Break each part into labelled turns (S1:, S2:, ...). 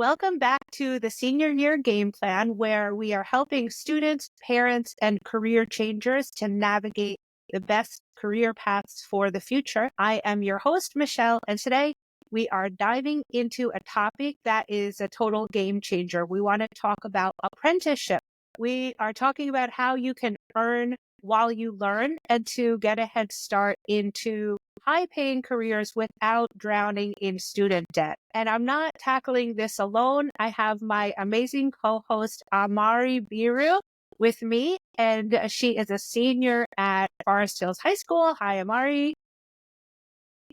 S1: Welcome back to the Senior Year Game Plan, where we are helping students, parents, and career changers to navigate the best career paths for the future. I am your host, Michelle, and today we are diving into a topic that is a total game changer. We want to talk about apprenticeship. We are talking about how you can earn while you learn and to get a head start into high-paying careers without drowning in student debt. And I'm not tackling this alone. I have my amazing co-host, Amari Biru, with me, and she is a senior at Forest Hills High School. Hi, Amari.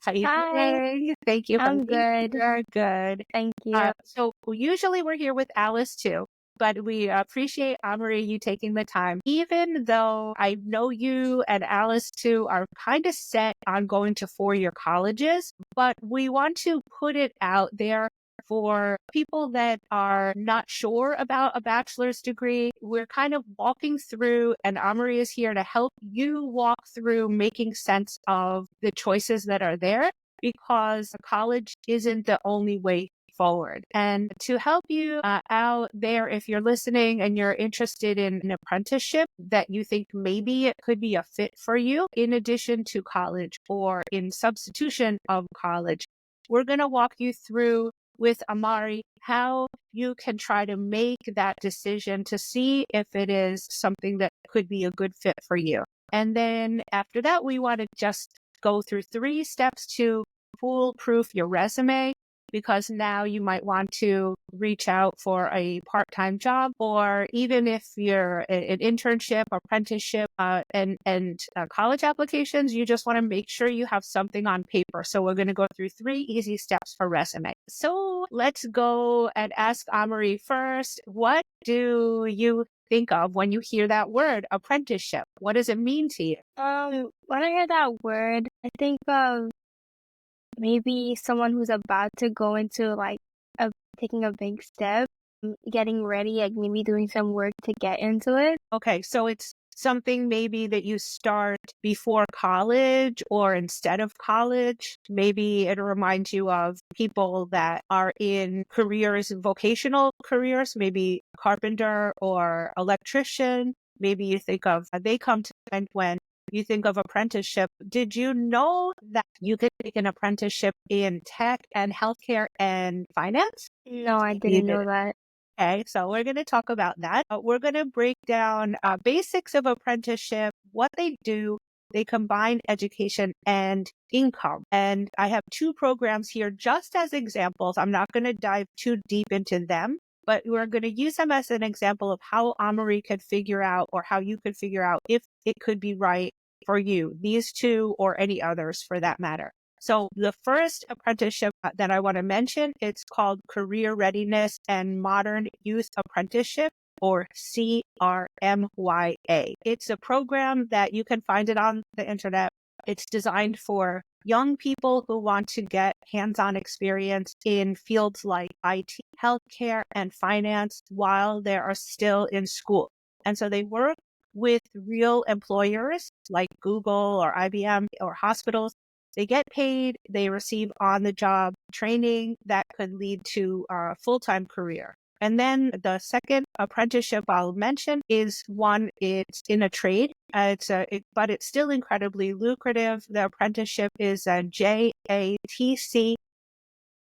S1: How you
S2: Hi,
S1: doing? Thank you for
S2: I'm
S1: being
S2: good.
S1: here. Good.
S2: Thank you.
S1: So usually we're here with Alice too, but we appreciate, Amory, you taking the time. Even though I know you and Alice too are kind of set on going to four-year colleges, but we want to put it out there for people that are not sure about a bachelor's degree. We're kind of walking through, and Amory is here to help you walk through making sense of the choices that are there, because college isn't the only way forward. And to help you out there, if you're listening and you're interested in an apprenticeship that you think maybe it could be a fit for you in addition to college or in substitution of college, we're going to walk you through with Amari how you can try to make that decision to see if it is something that could be a good fit for you. And then after that, we want to just go through 3 steps to foolproof your resume, because now you might want to reach out for a part-time job, or even if you're an internship, apprenticeship, and college applications, you just want to make sure you have something on paper. So we're going to go through 3 easy steps for resume. So let's go and ask Amory first. What do you think of when you hear that word, apprenticeship? What does it mean to you?
S2: When I hear that word, I think of maybe someone who's about to go into taking a big step, getting ready, like maybe doing some work to get into it.
S1: Okay, so it's something maybe that you start before college or instead of college. Maybe it reminds you of people that are in careers, vocational careers, maybe carpenter or electrician. Maybe you think of, they come to mind when you think of apprenticeship. Did you know that you could take an apprenticeship in tech and healthcare and finance?
S2: No, I
S1: You
S2: didn't
S1: did.
S2: know that.
S1: Okay, so we're going to talk about that. We're going to break down basics of apprenticeship, what they do. They combine education and income. And I have 2 programs here just as examples. I'm not going to dive too deep into them, but we're going to use them as an example of how Amory could figure out, or how you could figure out if it could be right for you, these 2 or any others for that matter. So the first apprenticeship that I want to mention, it's called Career Readiness and Modern Youth Apprenticeship, or CRMYA. It's a program that you can find it on the internet. It's designed for young people who want to get hands-on experience in fields like IT, healthcare, and finance while they are still in school. And so they work with real employers like Google or IBM or hospitals. They get paid, they receive on-the-job training that could lead to a full-time career. And then the second apprenticeship I'll mention is one, it's in a trade. But it's still incredibly lucrative. The apprenticeship is a JATC,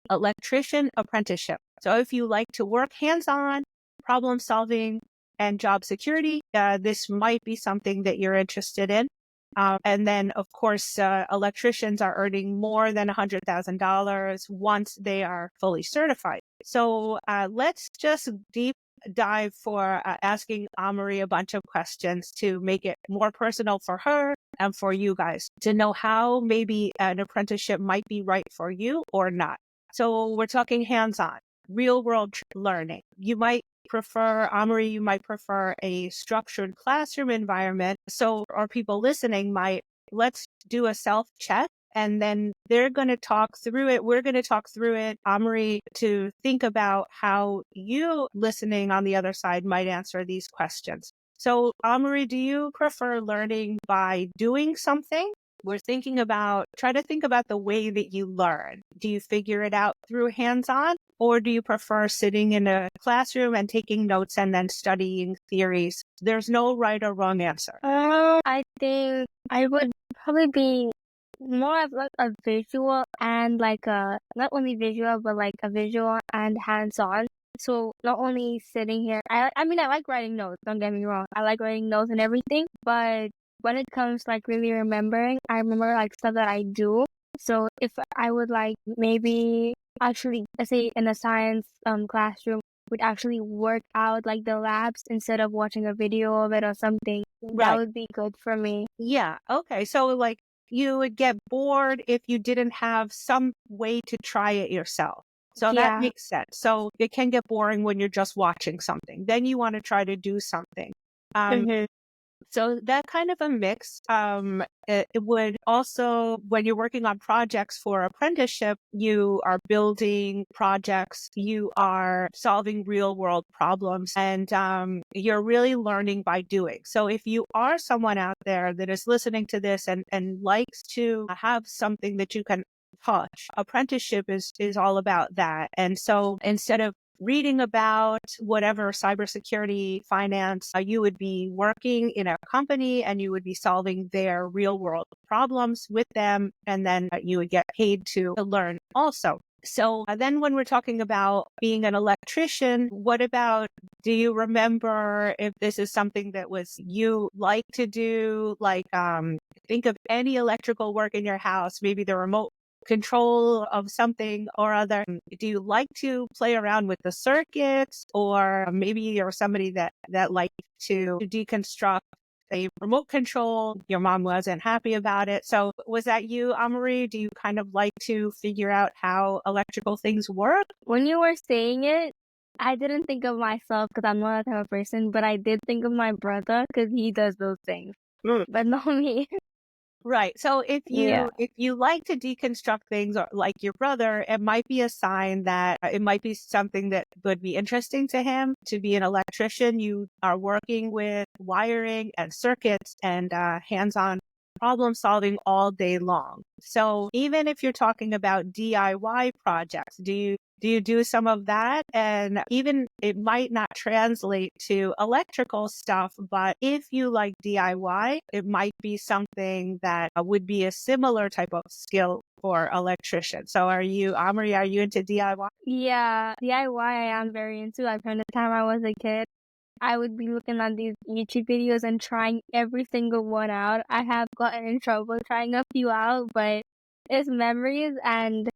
S1: electrician apprenticeship. So if you like to work hands-on, problem solving, and job security, this might be something that you're interested in. And then, of course, electricians are earning more than $100,000 once they are fully certified. So let's just deep dive for asking Amory a bunch of questions to make it more personal for her and for you guys to know how maybe an apprenticeship might be right for you or not. So we're talking hands-on, real-world learning. You might prefer, Amory, you might prefer a structured classroom environment. So, or people listening might, let's do a self-check, and then they're going to talk through it. We're going to talk through it, Amory, to think about how you listening on the other side might answer these questions. So, Amory, do you prefer learning by doing something we're try to think about the way that you learn. Do you figure it out through hands-on, or do you prefer sitting in a classroom and taking notes and then studying theories? There's no right or wrong answer.
S2: I think I would probably be more of like a visual and like a not only visual but like a visual and hands-on. So not only sitting here, I mean I like writing notes. Don't get me wrong, I like writing notes and everything. But when it comes to, like really remembering, I remember like stuff that I do. So if I would like maybe actually let's say in a science classroom would actually work out like the labs instead of watching a video of it or something, that
S1: Right.
S2: would be good for me.
S1: Yeah. Okay. So like you would get bored if you didn't have some way to try it yourself. So that
S2: Yeah.
S1: makes sense. So it can get boring when you're just watching something. Then you want to try to do something. Um,
S2: Mhm.
S1: so that kind of a mix. It would also, when you're working on projects for apprenticeship, you are building projects, you are solving real world problems, and you're really learning by doing. So if you are someone out there that is listening to this and likes to have something that you can touch, apprenticeship is all about that. And so instead of reading about whatever cybersecurity, finance, you would be working in a company and you would be solving their real world problems with them. And then you would get paid to learn also. So then when we're talking about being an electrician, what about, do you remember if this is something that was you like to do? Like, think of any electrical work in your house, maybe the remote control of something or other. Do you like to play around with the circuits, or maybe you're somebody that likes to deconstruct a remote control? Your mom wasn't happy about it. So was that you, Amari? Do you kind of like to figure out how electrical things work?
S2: When you were saying it, I didn't think of myself because I'm not that type of person, but I did think of my brother because he does those things, but not me.
S1: Right. So
S2: Yeah.
S1: if you like to deconstruct things or like your brother, it might be a sign that it might be something that would be interesting to him to be an electrician. You are working with wiring and circuits and hands-on problem solving all day long. So even if you're talking about DIY projects, do you do some of that? And even it might not translate to electrical stuff, but if you like DIY, it might be something that would be a similar type of skill for electrician. So Amri, are you into DIY?
S2: Yeah, DIY I am very into. Like from the time I was a kid, I would be looking at these YouTube videos and trying every single one out. I have gotten in trouble trying a few out, but it's memories and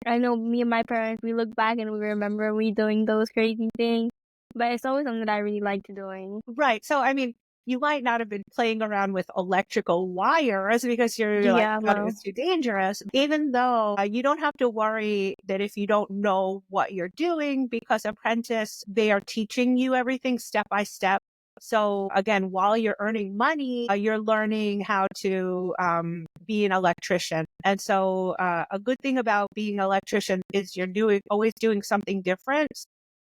S2: I know me and my parents, we look back and we remember we doing those crazy things, but it's always something that I really liked doing.
S1: Right. So, I mean, you might not have been playing around with electrical wires because you're like,
S2: Yeah,
S1: thought it
S2: well,
S1: was too dangerous, even though you don't have to worry that if you don't know what you're doing, because apprentice, they are teaching you everything step by step. So again, while you're earning money, you're learning how to be an electrician. And so a good thing about being an electrician is you're always doing something different.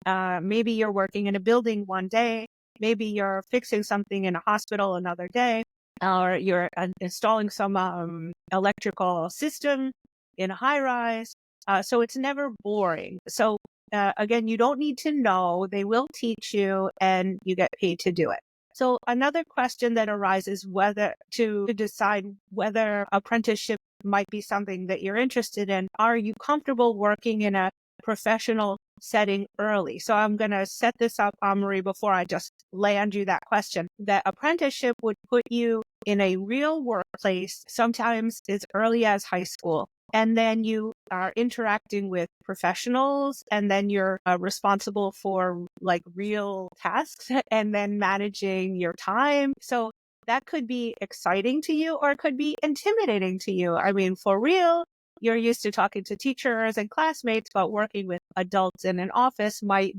S1: Maybe you're working in a building one day, maybe you're fixing something in a hospital another day, or you're installing some electrical system in a high rise. So it's never boring. So again, you don't need to know. They will teach you and you get paid to do it. So another question that arises whether to decide whether apprenticeship might be something that you're interested in. Are you comfortable working in a professional setting early? So I'm going to set this up, Marie, before I just land you that question. That apprenticeship would put you in a real workplace, sometimes as early as high school. And then you are interacting with professionals, and then you're responsible for like real tasks and then managing your time. So that could be exciting to you or it could be intimidating to you. I mean, for real, you're used to talking to teachers and classmates, but working with adults in an office might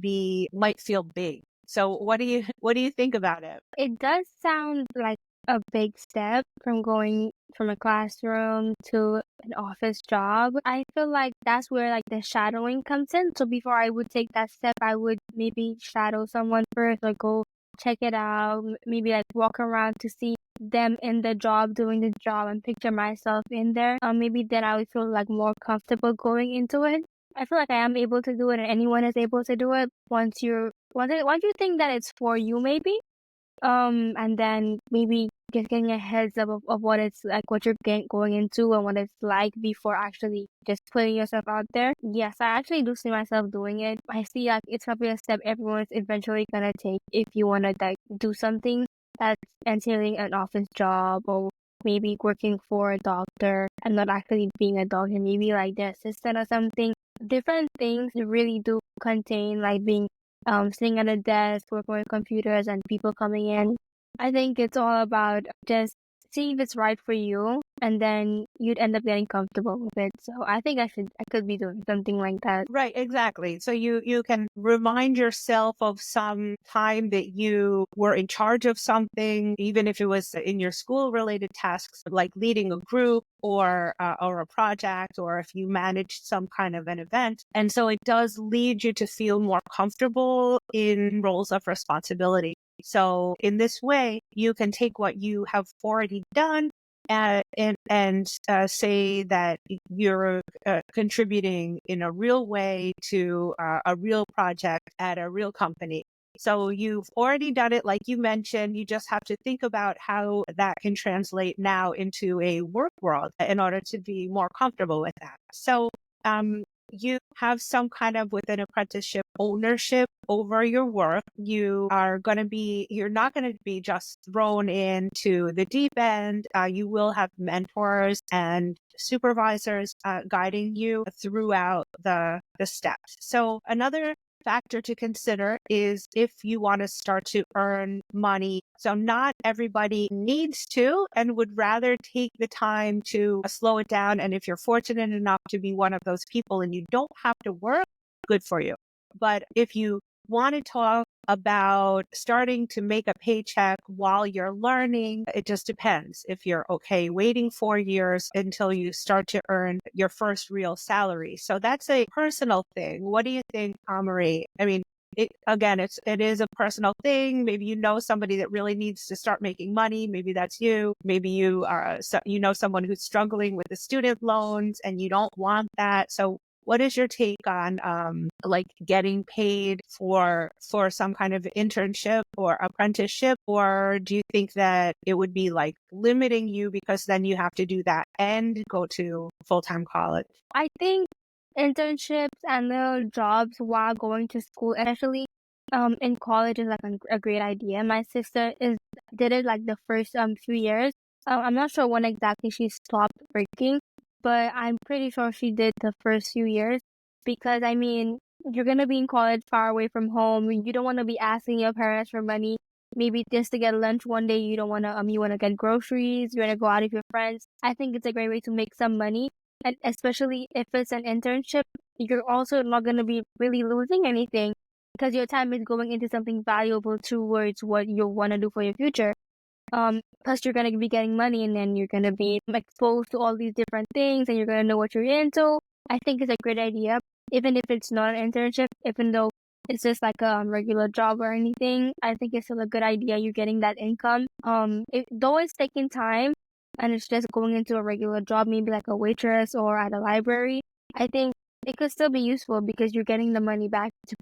S1: feel big. So what do you think about it?
S2: it does sound like a big step from going from a classroom to an office job. I feel like that's where like the shadowing comes in. So before I would take that step, I would maybe shadow someone first or go check it out, maybe like walk around to see them in the job, doing the job, and picture myself in there, maybe then I would feel like more comfortable going into it. I feel like I am able to do it, and anyone is able to do it once you think that it's for you, maybe. And then maybe just getting a heads up of what it's like, what you're going into and what it's like before actually just putting yourself out there. Yes, I actually do see myself doing it. I see like it's probably a step everyone's eventually gonna take if you wanna like do something that's entailing an office job or maybe working for a doctor and not actually being a doctor, maybe like the assistant or something. Different things really do contain like being sitting at a desk, working with computers and people coming in. I think it's all about just seeing if it's right for you, and then you'd end up getting comfortable with it. So I think I could be doing something like that.
S1: Right, exactly. So you can remind yourself of some time that you were in charge of something, even if it was in your school related tasks, like leading a group or a project, or if you managed some kind of an event. And so it does lead you to feel more comfortable in roles of responsibility. So in this way, you can take what you have already done and say that you're contributing in a real way to a real project at a real company. So you've already done it, like you mentioned. You just have to think about how that can translate now into a work world in order to be more comfortable with that. So you have some kind of, with an apprenticeship, ownership over your work. You're not going to be just thrown into the deep end. You will have mentors and supervisors guiding you throughout the steps. So another factor to consider is if you want to start to earn money. So not everybody needs to and would rather take the time to slow it down. And if you're fortunate enough to be one of those people and you don't have to work, good for you. But if you want to talk about starting to make a paycheck while you're learning, it just depends. If you're okay waiting 4 years until you start to earn your first real salary. So that's a personal thing. What do you think, Marie? I mean, it is a personal thing. Maybe you know somebody that really needs to start making money. Maybe that's you. Maybe you know someone who's struggling with the student loans and you don't want that. So what is your take on like getting paid for some kind of internship or apprenticeship? Or do you think that it would be like limiting you because then you have to do that and go to full-time college?
S2: I think internships and little jobs while going to school, especially in college, is like a great idea. My sister did it like the first few years. I'm not sure when exactly she stopped working, but I'm pretty sure she did the first few years because I mean you're gonna be in college far away from home. You don't want to be asking your parents for money. Maybe just to get lunch one day, you don't want to you want to get groceries, you want to go out with your friends. I think it's a great way to make some money, and especially if it's an internship, you're also not going to be really losing anything because your time is going into something valuable towards what you want to do for your future. Plus you're going to be getting money and then you're going to be exposed to all these different things and you're going to know what you're into. I think it's a great idea, even if it's not an internship, even though it's just like a regular job or anything. I think it's still a good idea. You're getting that income. Though it's taking time and it's just going into a regular job, maybe like a waitress or at a library, I think it could still be useful because you're getting the money back to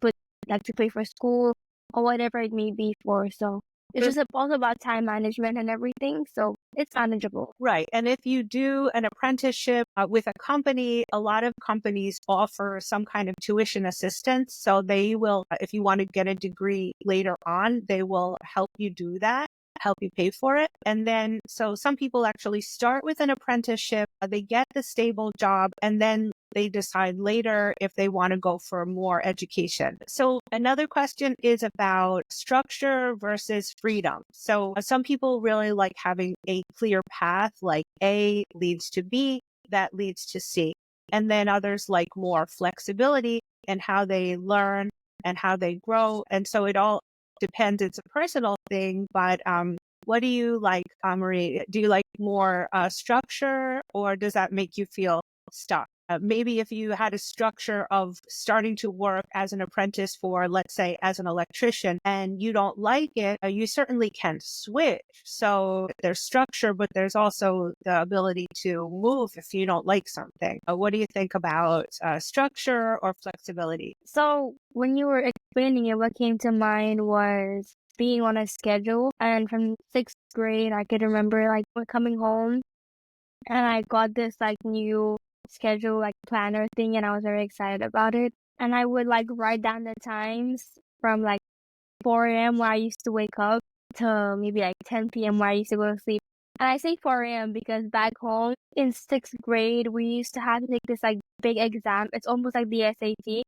S2: pay for school or whatever it may be for. So it's just also about time management and everything. So it's manageable.
S1: Right. And if you do an apprenticeship with a company, a lot of companies offer some kind of tuition assistance. So they will, if you want to get a degree later on, they will help you do that, help you pay for it. And then, so some people actually start with an apprenticeship, they get the stable job, and then they decide later if they want to go for more education. So another question is about structure versus freedom. So some people really like having a clear path, like A leads to B, that leads to C. And then others like more flexibility in how they learn and how they grow. And so it all depends. It's a personal thing, but what do you like, Marie? Do you like more structure, or does that make you feel stuck? Maybe if you had a structure of starting to work as an apprentice for, let's say, as an electrician, and you don't like it, you certainly can switch. So there's structure, but there's also the ability to move if you don't like something. What do you think about structure or flexibility?
S2: So when you were explaining it, what came to mind was being on a schedule. And from sixth grade, I could remember like coming home and I got this like new schedule, like planner thing, and I was very excited about it. And I would like write down the times from like 4 a.m. where I used to wake up to maybe like 10 p.m. where I used to go to sleep. And I say 4 a.m. because back home in sixth grade, we used to have to take this like big exam. It's almost like the SAT.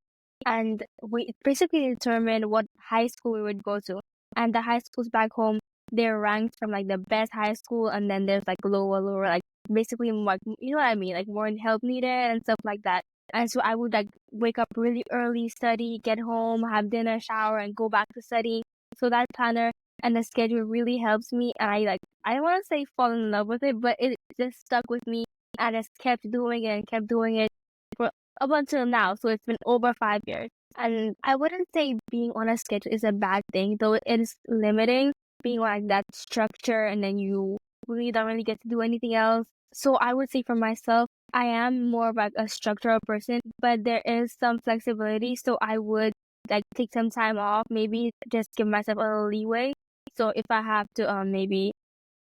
S2: And we basically determined what high school we would go to. And the high schools back home, they're ranked from like the best high school, and then there's like lower, like basically like, you know what I mean, like more help needed and stuff like that. And so I would like wake up really early, study, get home, have dinner, shower, and go back to study. So that planner and the schedule really helps me. And I don't want to say fall in love with it, but it just stuck with me. I just kept doing it and kept doing it for up until now. So it's been over 5 years. And I wouldn't say being on a schedule is a bad thing, though it is limiting being like that structure, and then you really don't really get to do anything else. So I would say for myself, I am more of like a structural person, but there is some flexibility. So I would like take some time off, maybe just give myself a little leeway. So if I have to maybe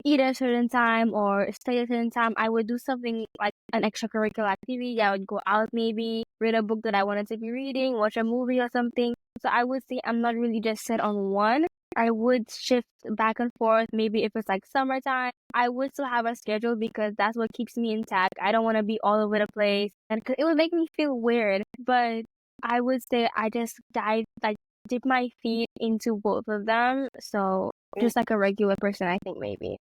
S2: eat at a certain time or stay at a certain time, I would do something like an extracurricular activity. I would go out, maybe read a book that I wanted to be reading, watch a movie or something. So I would say I'm not really just set on one. I would shift back and forth. Maybe if it's like summertime, I would still have a schedule because that's what keeps me intact. I don't want to be all over the place, and it would make me feel weird. But I would say I just dip my feet into both of them. So just like a regular person, I think maybe.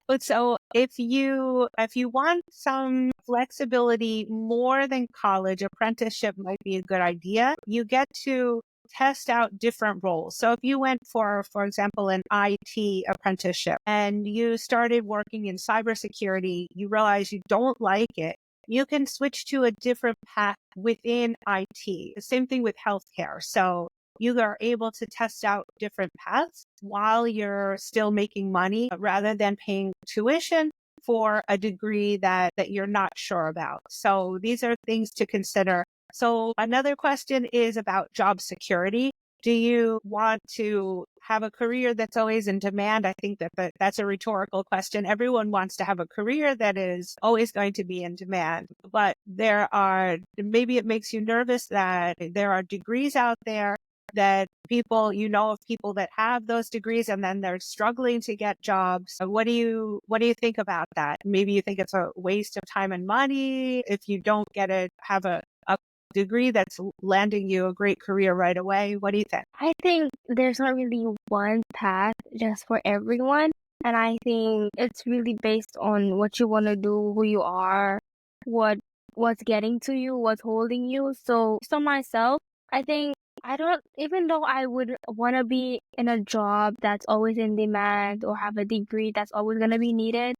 S1: But so if you want some flexibility more than college, apprenticeship might be a good idea. You get to test out different roles. So if you went for example, an IT apprenticeship and you started working in cybersecurity, you realize you don't like it, you can switch to a different path within IT. The same thing with healthcare. So you are able to test out different paths while you're still making money rather than paying tuition for a degree that you're not sure about. So these are things to consider. So another question is about job security. Do you want to have a career that's always in demand? I think that's a rhetorical question. Everyone wants to have a career that is always going to be in demand. But maybe it makes you nervous that there are degrees out there that of people that have those degrees and then they're struggling to get jobs. What do you think about that? Maybe you think it's a waste of time and money if you don't have a degree that's landing you a great career right away. What do you think?
S2: I think there's not really one path just for everyone. And I think it's really based on what you want to do, who you are, what's getting to you, what's holding you. So myself, I think I don't, even though I would want to be in a job that's always in demand or have a degree that's always going to be needed,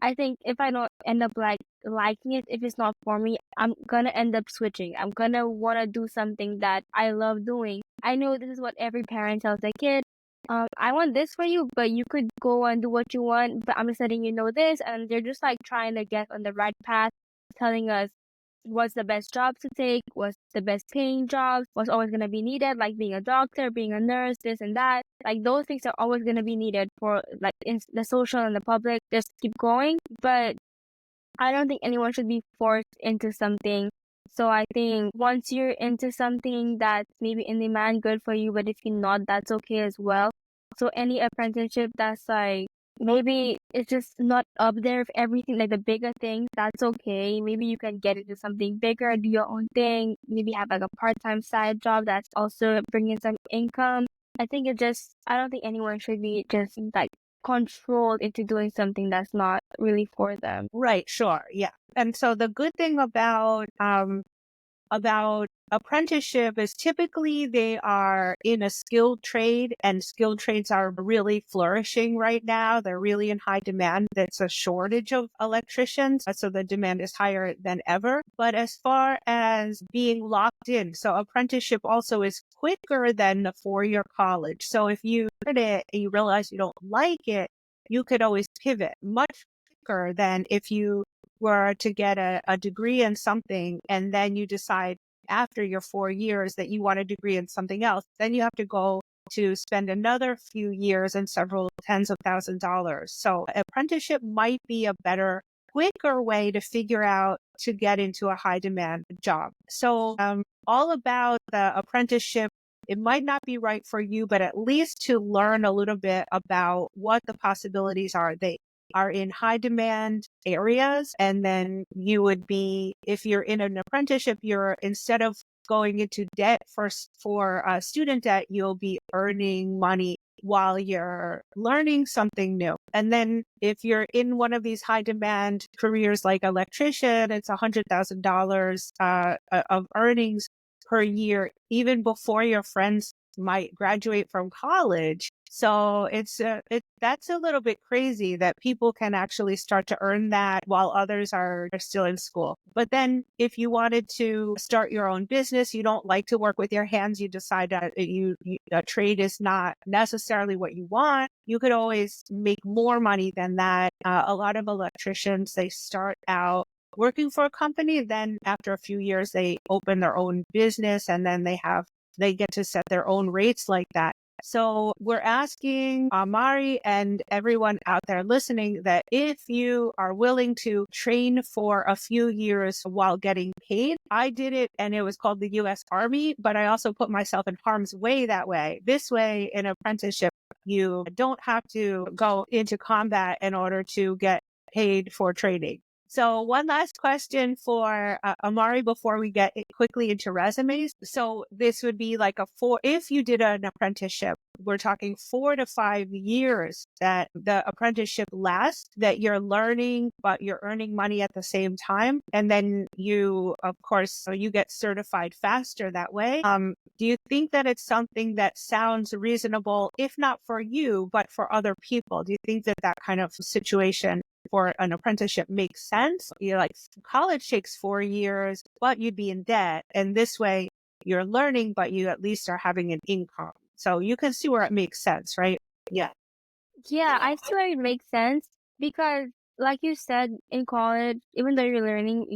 S2: I think if I don't end up like liking it, if it's not for me, I'm gonna end up switching. I'm gonna wanna do something that I love doing. I know this is what every parent tells their kid. I want this for you, but you could go and do what you want, but I'm just letting you know this, and they're just like trying to get on the right path, telling us what's the best job to take, what's the best paying job, what's always going to be needed, like being a doctor, being a nurse, this and that. Like those things are always going to be needed for like in the social and the public. Just keep going. But I don't think anyone should be forced into something. So I think once you're into something that's maybe in demand, good for you. But if you're not, that's okay as well. So any apprenticeship that's like maybe it's just not up there with everything, like the bigger things, that's okay. Maybe you can get into something bigger, do your own thing, maybe have like a part-time side job that's also bringing some income. I don't think anyone should be just like controlled into doing something that's not really for them.
S1: Right, sure. Yeah. And so the good thing about about apprenticeship is typically they are in a skilled trade, and skilled trades are really flourishing right now. They're really in high demand. There's a shortage of electricians, so the demand is higher than ever. But as far as being locked in, so apprenticeship also is quicker than the 4-year college. So if you did it and you realize you don't like it, you could always pivot much quicker than if you were to get a degree in something and then you decide after your 4 years that you want a degree in something else. Then you have to go to spend another few years and several tens of thousands of dollars. So apprenticeship might be a better, quicker way to figure out to get into a high demand job. So all about the apprenticeship. It might not be right for you, but at least to learn a little bit about what the possibilities are. They are in high demand areas. And then you would be, if you're in an apprenticeship, you're, instead of going into debt for student debt, you'll be earning money while you're learning something new. And then if you're in one of these high demand careers like electrician, it's $100,000 of earnings per year, even before your friends might graduate from college. So that's a little bit crazy that people can actually start to earn that while others are still in school. But then if you wanted to start your own business, you don't like to work with your hands, you decide that a trade is not necessarily what you want, you could always make more money than that. A lot of electricians, they start out working for a company, then after a few years, they open their own business, and then they get to set their own rates like that. So we're asking Amari and everyone out there listening that if you are willing to train for a few years while getting paid, I did it and it was called the U.S. Army, but I also put myself in harm's way that way. This way, in apprenticeship, you don't have to go into combat in order to get paid for training. So one last question for Amari before we get quickly into resumes. So this would be like if you did an apprenticeship, we're talking 4 to 5 years that the apprenticeship lasts, that you're learning, but you're earning money at the same time. And then you, of course, you get certified faster that way. Do you think that it's something that sounds reasonable, if not for you, but for other people? Do you think that that kind of situation for an apprenticeship makes sense? You're like, college takes 4 years, but you'd be in debt. And this way you're learning, but you at least are having an income. So you can see where it makes sense, right? Yeah.
S2: Yeah, I feel like it makes sense because, like you said, in college, even though you're learning,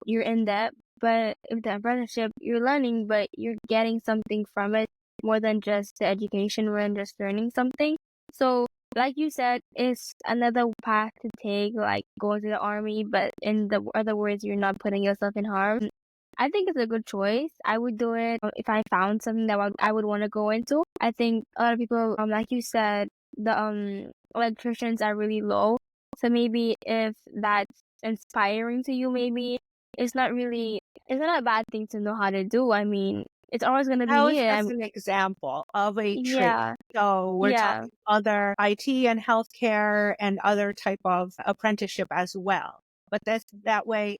S2: you're in debt. But with the apprenticeship, you're learning, but you're getting something from it more than just the education, more than just learning something. So, like you said, it's another path to take, like going to the army, but in the other words, you're not putting yourself in harm. I think it's a good choice. I would do it if I found something that I would want to go into. I think a lot of people, like you said, the electricians are really low. So maybe if that's inspiring to you, maybe it's not a bad thing to know how to do. I mean, it's always gonna be
S1: That was
S2: needed.
S1: just an example of a trade.
S2: Yeah,
S1: So we're
S2: yeah,
S1: talking other IT and healthcare and other type of apprenticeship as well. But that way,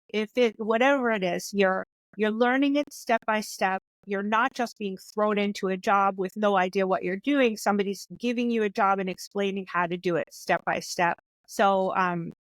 S1: whatever it is, you're learning it step by step. You're not just being thrown into a job with no idea what you're doing. Somebody's giving you a job and explaining how to do it step by step. So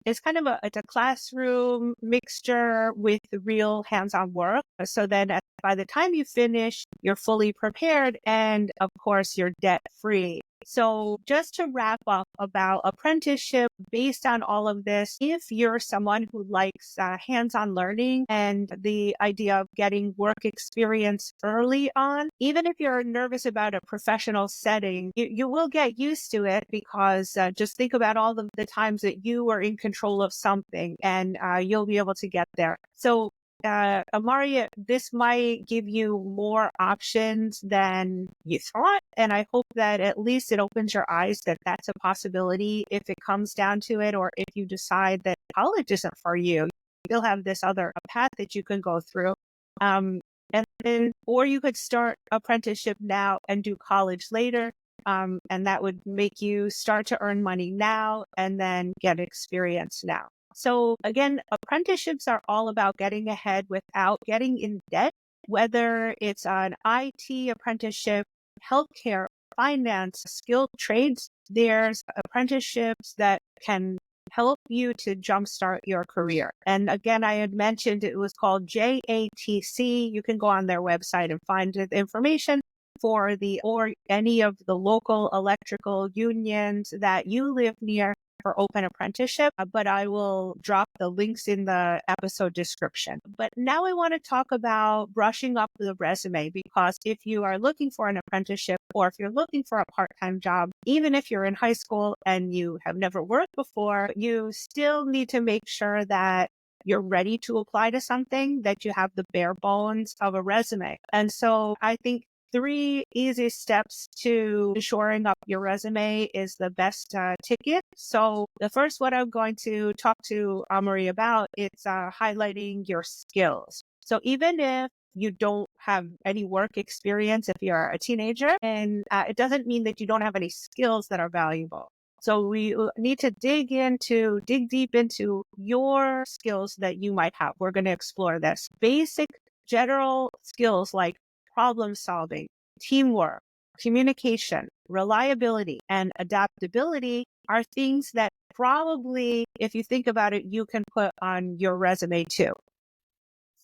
S1: it's kind of it's a classroom mixture with real hands-on work. So then by the time you finish, you're fully prepared and of course you're debt free. So just to wrap up about apprenticeship, based on all of this, if you're someone who likes hands-on learning and the idea of getting work experience early on, even if you're nervous about a professional setting, you will get used to it because just think about all of the times that you were in control of something and you'll be able to get there. So Amari, this might give you more options than you thought. And I hope that at least it opens your eyes that that's a possibility if it comes down to it, or if you decide that college isn't for you, you'll have this other path that you can go through. Or you could start apprenticeship now and do college later. And that would make you start to earn money now and then get experience now. So again, apprenticeships are all about getting ahead without getting in debt. whether it's an IT apprenticeship, healthcare, finance, skilled trades, there's apprenticeships that can help you to jumpstart your career. And again, I had mentioned it was called JATC. You can go on their website and find the information for or any of the local electrical unions that you live near for open apprenticeship, but I will drop the links in the episode description. But now I want to talk about brushing up the resume, because if you are looking for an apprenticeship or if you're looking for a part-time job, even if you're in high school and you have never worked before, you still need to make sure that you're ready to apply to something, that you have the bare bones of a resume. And so I think 3 easy steps to shoring up your resume is the best ticket. So the first one I'm going to talk to Amory about, it's highlighting your skills. So even if you don't have any work experience, if you're a teenager, and it doesn't mean that you don't have any skills that are valuable. So we need to dig deep into your skills that you might have. We're going to explore this. Basic general skills like problem solving, teamwork, communication, reliability, and adaptability are things that probably, if you think about it, you can put on your resume too.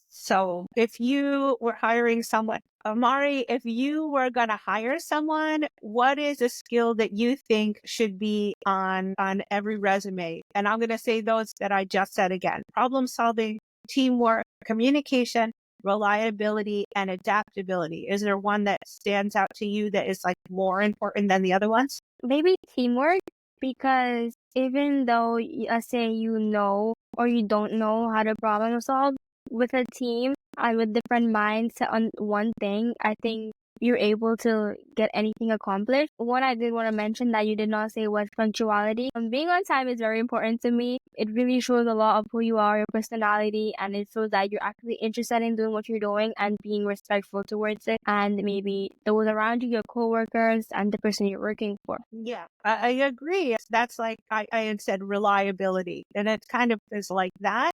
S1: So if you were hiring someone, Amari, if you were going to hire someone, what is a skill that you think should be on every resume? And I'm going to say those that I just said again: problem solving, teamwork, communication, reliability, and adaptability. Is there one that stands out to you that is like more important than the other ones?
S2: Maybe teamwork, because even though, let's say you know or you don't know how to problem solve with a team and with different mindset on one thing, I think you're able to get anything accomplished. One I did want to mention that you did not say was punctuality. Being on time is very important to me. It really shows a lot of who you are, your personality, and it shows that you're actually interested in doing what you're doing and being respectful towards it. And maybe those around you, your coworkers, and the person you're working for.
S1: Yeah, I agree. That's like I had said, reliability. And it kind of is like that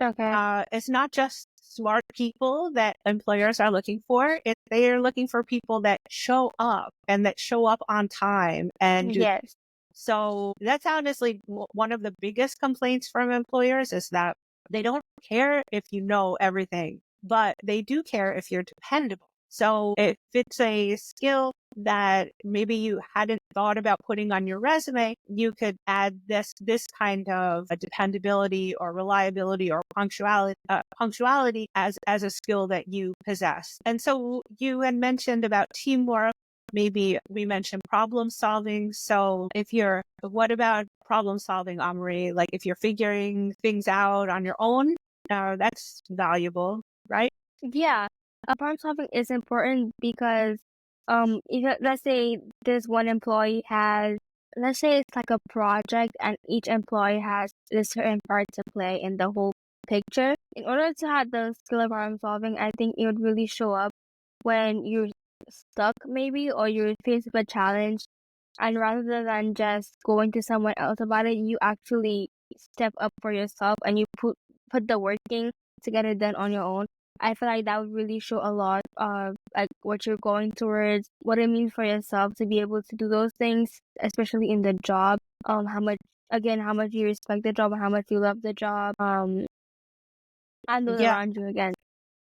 S2: Okay.
S1: it's not just smart people that employers are looking for. They are looking for people that show up and that show up on time and do.
S2: Yes.
S1: So that's honestly one of the biggest complaints from employers, is that they don't care if you know everything, but they do care if you're dependable. So if it's a skill that maybe you hadn't thought about putting on your resume, you could add this kind of a dependability or reliability or punctuality as a skill that you possess. And so you had mentioned about teamwork. Maybe we mentioned problem solving. So what about problem solving, Amri? Like if you're figuring things out on your own, that's valuable, right?
S2: Yeah. Problem solving is important because if let's say this one employee has, let's say it's like a project and each employee has a certain part to play in the whole picture. In order to have the skill of problem solving, I think it would really show up when you're stuck maybe, or you're faced with a challenge, and rather than just going to someone else about it, you actually step up for yourself and you put the work in to get it done on your own. I feel like that would really show a lot of like what you're going towards, what it means for yourself to be able to do those things, especially in the job. How much you respect the job and how much you love the job. And those
S1: Yeah.
S2: around you again.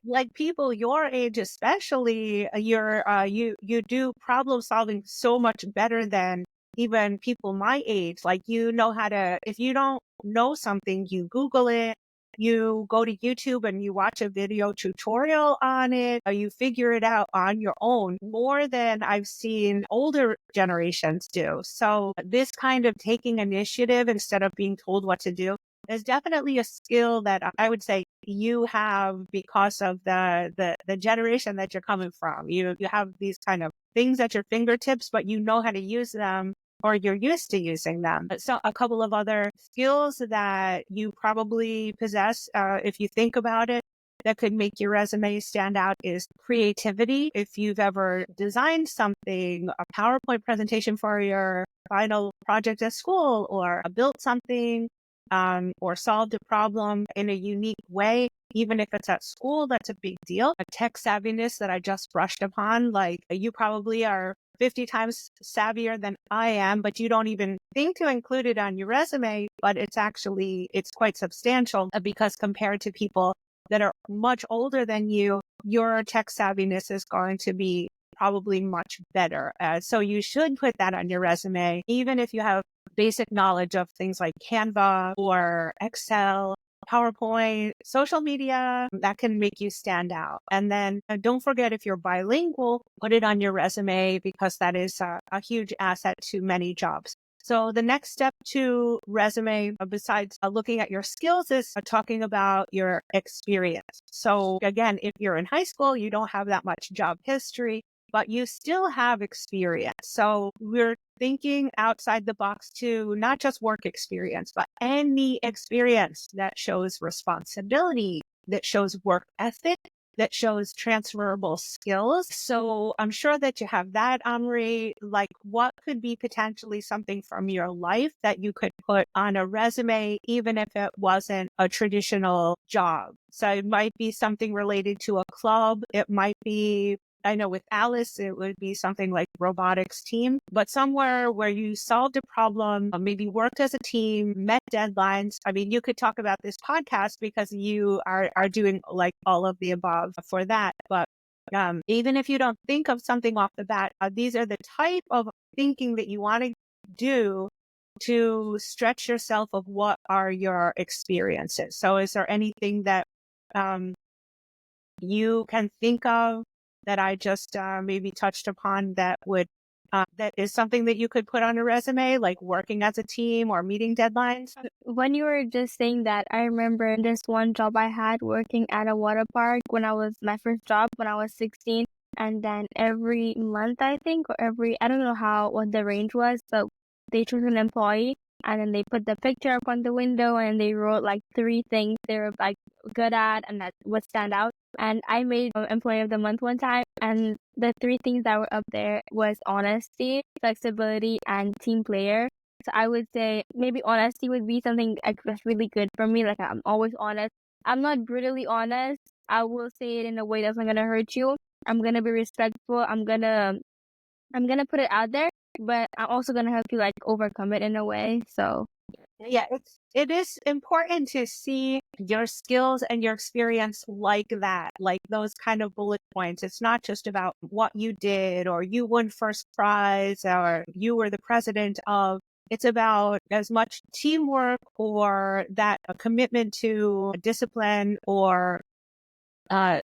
S1: Like people your age, especially, you do problem solving so much better than even people my age. Like you know how to, if you don't know something, you Google it, you go to YouTube and you watch a video tutorial on it, or you figure it out on your own more than I've seen older generations do. So this kind of taking initiative instead of being told what to do is definitely a skill that I would say you have because of the generation that you're coming from. You have these kind of things at your fingertips, but you know how to use them, or you're used to using them. So a couple of other skills that you probably possess, if you think about it, that could make your resume stand out is creativity. If you've ever designed something, a PowerPoint presentation for your final project at school, or built something, or solved a problem in a unique way. Even if it's at school, that's a big deal. A tech savviness that I just brushed upon, like you probably are 50 times savvier than I am, but you don't even think to include it on your resume, but it's quite substantial because compared to people that are much older than you, your tech savviness is going to be probably much better. So you should put that on your resume, even if you have basic knowledge of things like Canva or Excel, PowerPoint, social media, that can make you stand out. And then don't forget, if you're bilingual, put it on your resume because that is a huge asset to many jobs. So the next step to resume, besides looking at your skills, is talking about your experience. So again, if you're in high school, you don't have that much job history, but you still have experience. So we're thinking outside the box to not just work experience, but any experience that shows responsibility, that shows work ethic, that shows transferable skills. So I'm sure that you have that, Amri. Like, what could be potentially something from your life that you could put on a resume, even if it wasn't a traditional job? So it might be something related to a club. It might be, I know with Alice, it would be something like robotics team, but somewhere where you solved a problem, maybe worked as a team, met deadlines. I mean, you could talk about this podcast because you are doing like all of the above for that. But even if you don't think of something off the bat, these are the type of thinking that you want to do to stretch yourself of what are your experiences. So is there anything that you can think of that I just maybe touched upon that that is something that you could put on a resume, like working as a team or meeting deadlines?
S2: When you were just saying that, I remember this one job I had working at a water park when I was my first job when I was 16. And then every month, I think, or I don't know what the range was, but they chose an employee and then they put the picture up on the window and they wrote like 3 things they were like good at and that would stand out. And I made employee of the month one time, and the 3 things that were up there was honesty, flexibility, and team player. So I would say maybe honesty would be something that's really good for me. Like I'm always honest. I'm not brutally honest. I will say it in a way that's not gonna hurt you. I'm gonna be respectful. I'm gonna put it out there, but I'm also gonna help you like overcome it in a way. So
S1: Yeah, it is important to see your skills and your experience like that, like those kind of bullet points. It's not just about what you did or you won first prize or you were the president of. It's about as much teamwork or that a commitment to discipline uh,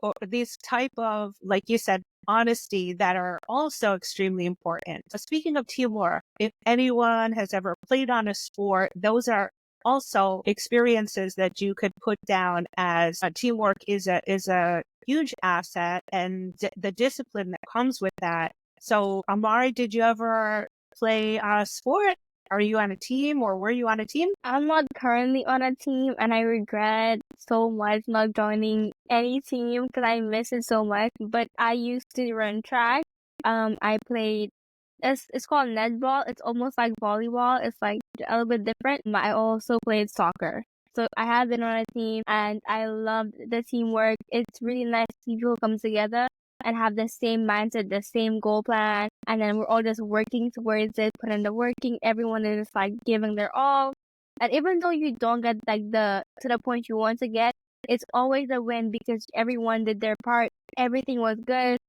S1: or these type of, like you said, honesty that are also extremely important. So speaking of teamwork, if anyone has ever played on a sport, those are also experiences that you could put down as teamwork is a huge asset and the discipline that comes with that. So Amari, did you ever play a sport? Are you on a team or were you on a team?
S2: I'm not currently on a team, and I regret so much not joining any team because I miss it so much. But I used to run track. I played. It's called netball. It's almost like volleyball. It's like a little bit different. I also played soccer. So I have been on a team, and I loved the teamwork. It's really nice to see people come together and have the same mindset, the same goal plan, and then we're all just working towards it, put in the working. Everyone is like giving their all, and even though you don't get like to the point you want to get, it's always a win because everyone did their part. Everything was good,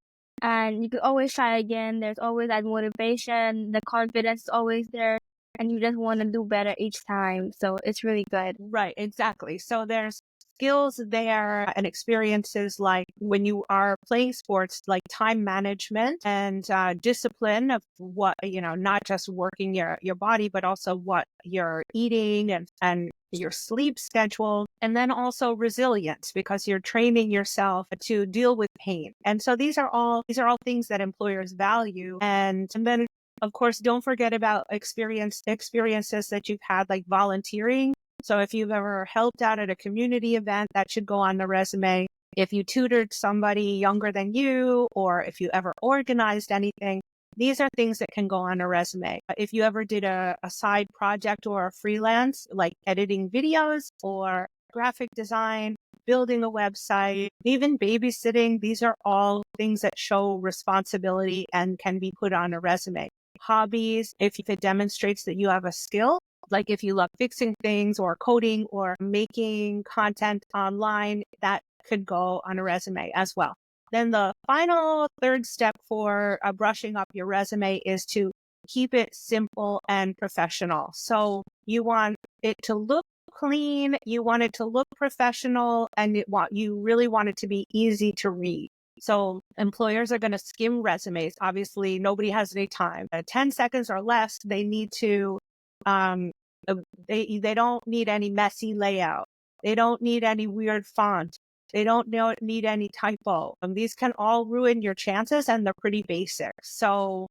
S2: and you could always try again. There's always that motivation, the confidence is always there, and you just want to do better each time. So it's really good.
S1: Right, exactly. So there's skills there and experiences like when you are playing sports, like time management and discipline of what, not just working your body, but also what you're eating and your sleep schedule. And then also resilience because you're training yourself to deal with pain. And so these are all things that employers value. And then of course, don't forget about experiences that you've had, like volunteering. So if you've ever helped out at a community event, that should go on the resume. If you tutored somebody younger than you, or if you ever organized anything, These are things that can go on a resume. If you ever did a side project or a freelance, like editing videos or graphic design, building a website, even babysitting, these are all things that show responsibility and can be put on a resume. Hobbies, if it demonstrates that you have a skill, like if you love fixing things or coding or making content online, that could go on a resume as well. Then the final third step for brushing up your resume is to keep it simple and professional. So you want it to look clean, you want it to look professional, and you really want it to be easy to read. So employers are going to skim resumes. Obviously, nobody has any time. 10 seconds or less, they need to, they don't need any messy layout. They don't need any weird font. They don't need any typo. These can all ruin your chances, and they're pretty basic. So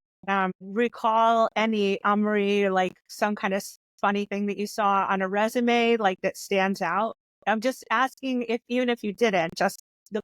S1: recall any, Marie, like some kind of funny thing that you saw on a resume, like that stands out. I'm just asking even if you didn't,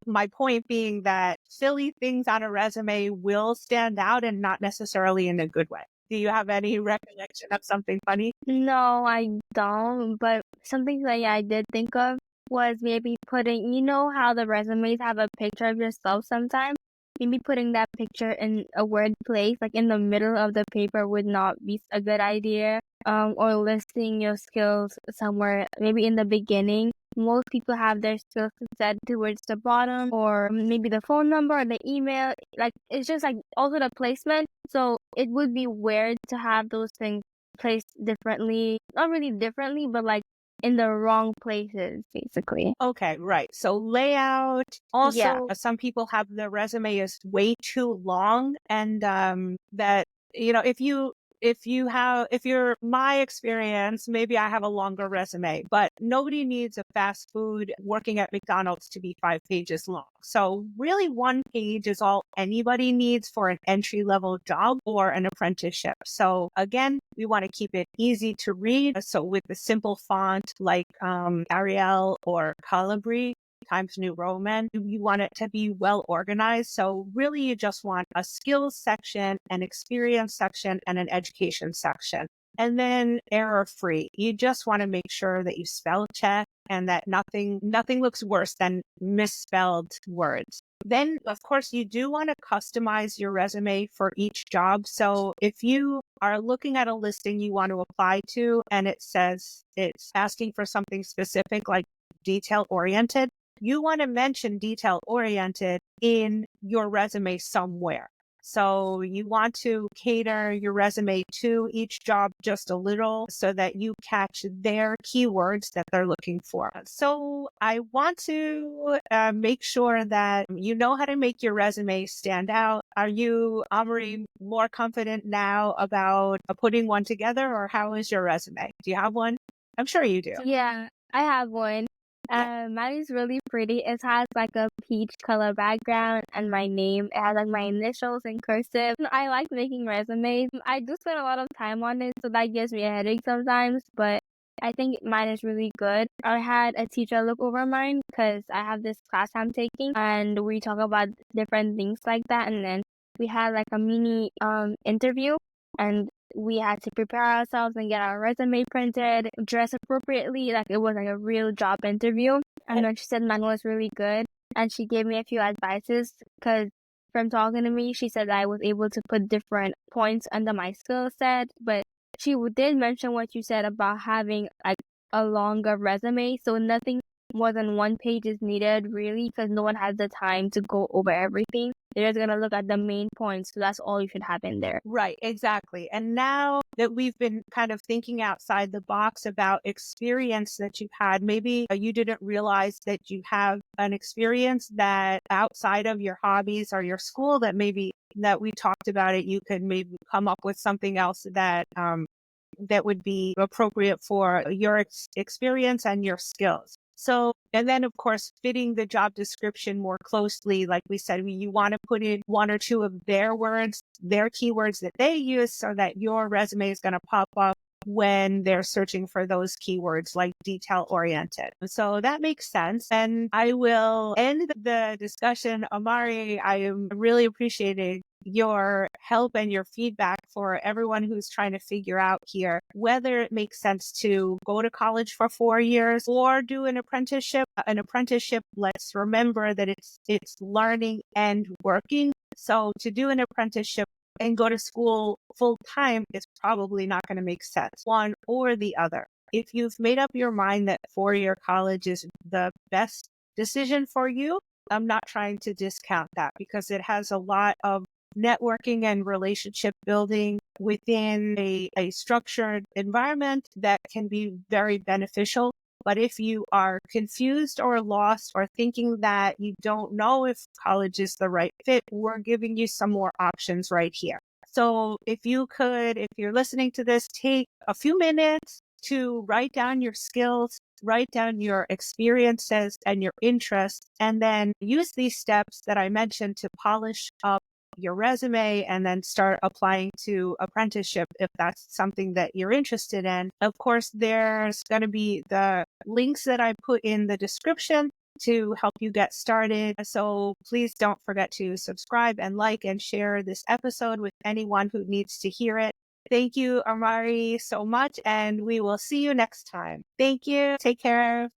S1: my point being that silly things on a resume will stand out and not necessarily in a good way. Do you have any recollection of something funny?
S2: No, I don't. But something that I did think of was maybe putting, you know how the resumes have a picture of yourself sometimes? Maybe putting that picture in a word place, like in the middle of the paper would not be a good idea. Or listing your skills somewhere, maybe in the beginning. Most people have their skills set towards the bottom, or maybe the phone number or the email. Like, it's just like also the placement. So it would be weird to have those things placed differently, not really differently, but like in the wrong places, basically.
S1: Okay, right. So layout.
S2: Yeah.
S1: Also, some people have their resume is way too long, and that if you're my experience, maybe I have a longer resume, but nobody needs a fast food working at McDonald's to be 5 pages long. So really 1 page is all anybody needs for an entry level job or an apprenticeship. So again, we want to keep it easy to read. So with the simple font like Arial or Calibri, Times New Roman, you want it to be well organized. So really you just want a skills section, an experience section, and an education section. And then error free. You just want to make sure that you spell check and that nothing looks worse than misspelled words. Then, of course, you do want to customize your resume for each job. So if you are looking at a listing you want to apply to and it says it's asking for something specific like detail oriented, you want to mention detail oriented in your resume somewhere. So you want to cater your resume to each job just a little so that you catch their keywords that they're looking for. So I want to make sure that you know how to make your resume stand out. Are you, Amri, more confident now about putting one together, or how is your resume? Do you have one? I'm sure you do.
S2: Yeah, I have one. Mine is really pretty. It has like a peach color background and my name. It has like my initials in cursive. I like making resumes. I do spend a lot of time on it, so that gives me a headache sometimes, but I think mine is really good. I had a teacher look over mine because I have this class I'm taking and we talk about different things like that, and then we had like a mini interview, and we had to prepare ourselves and get our resume printed, dress appropriately, like it was like a real job interview. And then she said mine was really good, and she gave me a few advices because from talking to me, she said I was able to put different points under my skill set. But she did mention what you said about having like a longer resume, so nothing more than 1 page is needed really, because no one has the time to go over everything. They're just gonna look at the main points, so that's all you should have in there.
S1: Right, exactly. And now that we've been kind of thinking outside the box about experience that you've had, maybe you didn't realize that you have an experience that outside of your hobbies or your school, that maybe that we talked about it, you could maybe come up with something else that that would be appropriate for your experience and your skills. So, and then of course, fitting the job description more closely, like we said, you want to put in one or two of their words, their keywords that they use, so that your resume is going to pop up when they're searching for those keywords like detail oriented. So that makes sense. And I will end the discussion. Amari, I am really appreciating your help and your feedback for everyone who's trying to figure out here whether it makes sense to go to college for 4 years or do an apprenticeship. An apprenticeship, let's remember that it's learning and working. So to do an apprenticeship and go to school full time is probably not going to make sense, one or the other. If you've made up your mind that 4-year college is the best decision for you, I'm not trying to discount that because it has a lot of networking and relationship building within a structured environment that can be very beneficial. But if you are confused or lost or thinking that you don't know if college is the right fit, we're giving you some more options right here. So if you're listening to this, take a few minutes to write down your skills, write down your experiences and your interests, and then use these steps that I mentioned to polish up your resume and then start applying to apprenticeship if that's something that you're interested in. Of course, there's going to be the links that I put in the description to help you get started. So please don't forget to subscribe and like and share this episode with anyone who needs to hear it. Thank you, Amari, so much, and we will see you next time. Thank you. Take care.